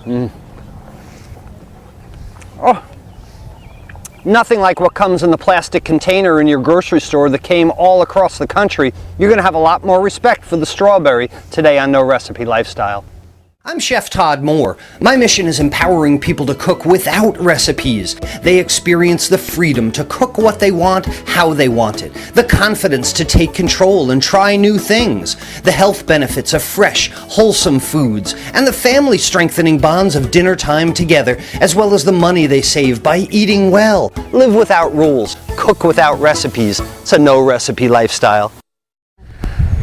Oh, nothing like what comes in the plastic container in your grocery store that came all across the country. You're going to have a lot more respect for the strawberry today on No Recipe Lifestyle. I'm Chef Todd Moore. My mission is empowering people to cook without recipes. They experience the freedom to cook what they want, how they want it, the confidence to take control and try new things, the health benefits of fresh, wholesome foods, and the family-strengthening bonds of dinner time together, as well as the money they save by eating well. Live without rules, cook without recipes. It's a no-recipe lifestyle.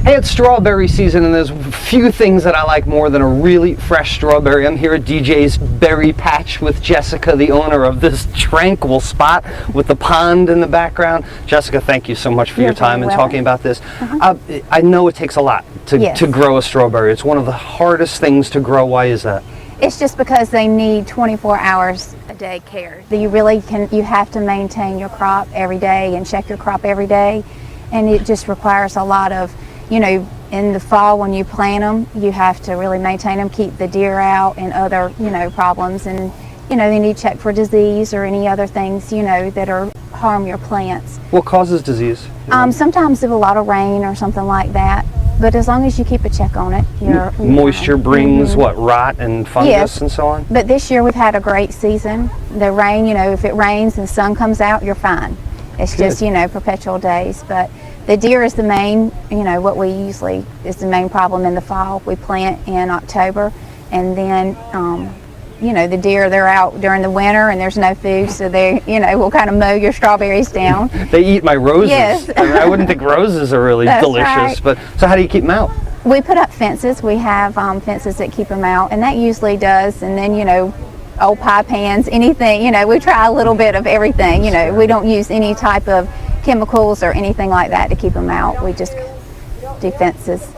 Hey, it's strawberry season, and there's few things that I like more than a really fresh strawberry. I'm here at DJ's Berry Patch with Jessica, the owner of this tranquil spot with the pond in the background. Jessica, thank you so much for your time and talking about this. I know it takes a lot to grow a strawberry. It's one of the hardest things to grow. Why is that? It's just because they need 24 hours a day care. You have to maintain your crop every day and check your crop every day, and it just requires a lot of, you know, in the fall when you plant them, you have to really maintain them, keep the deer out and other, you know, problems. And, you know, they need to check for disease or any other things, you know, that harm your plants. What causes disease? Sometimes if a lot of rain or something like that. But as long as you keep a check on it, you're moisture fine. brings what, rot and fungus and so on? But this year we've had a great season. The rain, you know, if it rains and the sun comes out, you're fine. It's just, you know, perpetual days. But the deer is the main, you know, what we usually is the main problem in the fall. We plant in October, and then, you know, the deer, they're out during the winter and there's no food, so they, you know, will kind of mow your strawberries down. They eat my roses. Yes. I wouldn't think roses are really delicious, right. But so how do you keep them out? We put up fences. We have fences that keep them out, and that usually does, and then, you know, old pie pans, anything, you know, we try a little bit of everything, you know, we don't use any type of chemicals or anything like that to keep them out. We just do fences.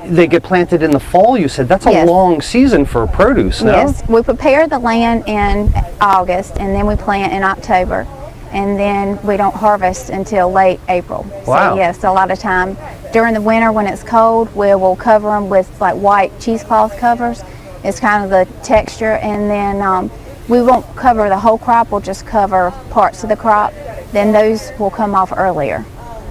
They get planted in the fall, you said. That's a long season for produce, no? Yes, we prepare the land in August, and then we plant in October, and then we don't harvest until late April. Wow. So yes, a lot of time during the winter when it's cold, we will cover them with like white cheesecloth covers. It's kind of the texture, and then we won't cover the whole crop, we'll just cover parts of the crop. Then those will come off earlier.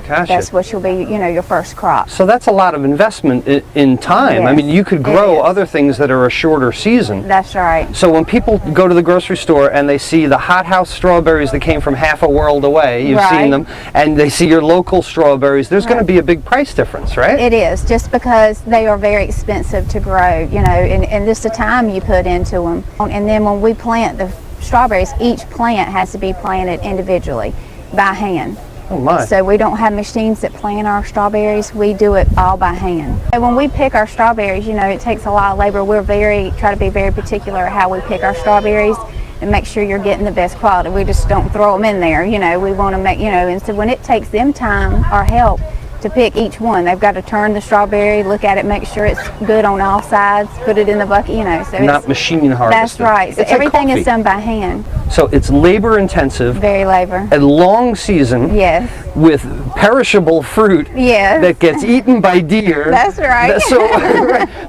Gotcha. That's what will be, you know, your first crop. So that's a lot of investment in time. Yes, I mean, you could grow other things that are a shorter season. That's right. So when people go to the grocery store and they see the hothouse strawberries that came from half a world away, you've seen them, and they see your local strawberries, there's going to be a big price difference, right? It is, just because they are very expensive to grow, you know, and just the time you put into them. And then when we plant the strawberries, each plant has to be planted individually by hand. Oh my. So we don't have machines that plant our strawberries. We do it all by hand. And when we pick our strawberries, you know, it takes a lot of labor. We're try to be very particular how we pick our strawberries and make sure you're getting the best quality. We just don't throw them in there, you know. We want to make, you know, and so when it takes them time or help to pick each one, they've got to turn the strawberry, look at it, make sure it's good on all sides, put it in the bucket, you know. So not machine harvested. That's right. So everything is done by hand. So it's labor intensive. Very labor. A long season. Yes. With perishable fruit. Yes. That gets eaten by deer. That's right.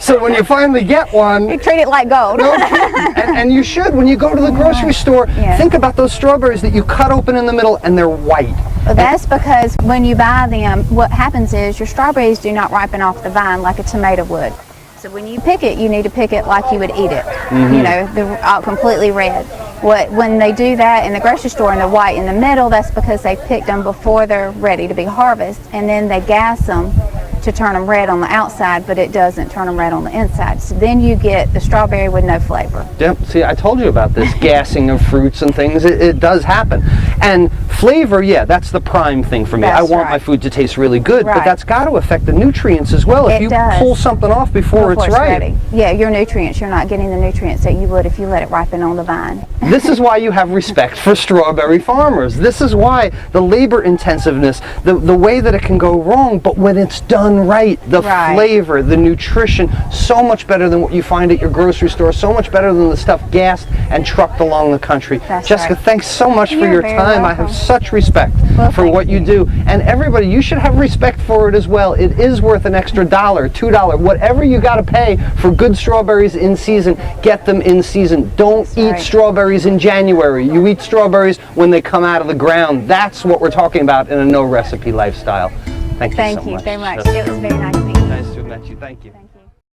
So when you finally get one, you treat it like gold. and you should, when you go to the grocery store, think about those strawberries that you cut open in the middle and they're white. Well, that's because when you buy them, what happens is your strawberries do not ripen off the vine like a tomato would. So when you pick it, you need to pick it like you would eat it. You know, they're completely red. When they do that in the grocery store and they're white in the middle, that's because they picked them before they're ready to be harvested, and then they gas them to turn them red on the outside, but it doesn't turn them red on the inside. So then you get the strawberry with no flavor. Yep. See, I told you about this gassing of fruits and things. It does happen. And flavor, yeah, that's the prime thing for me. I want my food to taste really good, but that's got to affect the nutrients as well. If you pull something off before it's right. Ready. Yeah, your nutrients, you're not getting the nutrients that you would if you let it ripen on the vine. This is why you have respect for strawberry farmers. This is why the labor intensiveness, the way that it can go wrong, but when it's done done right. The Right. flavor, the nutrition, so much better than what you find at your grocery store, so much better than the stuff gassed and trucked along the country. That's Jessica, right. thanks so much for You're your very time. I have welcome. such respect Well, for thank what you do. And everybody, you should have respect for it as well. It is worth an extra $1, $2, whatever you got to pay for good strawberries in season. Get them in season. Don't eat right. strawberries in January. You eat strawberries when they come out of the ground. That's what we're talking about in a no recipe lifestyle. Thank you so Thank you much. very much. Jessica. It was very nice meeting you. Nice to have met you. Thank you.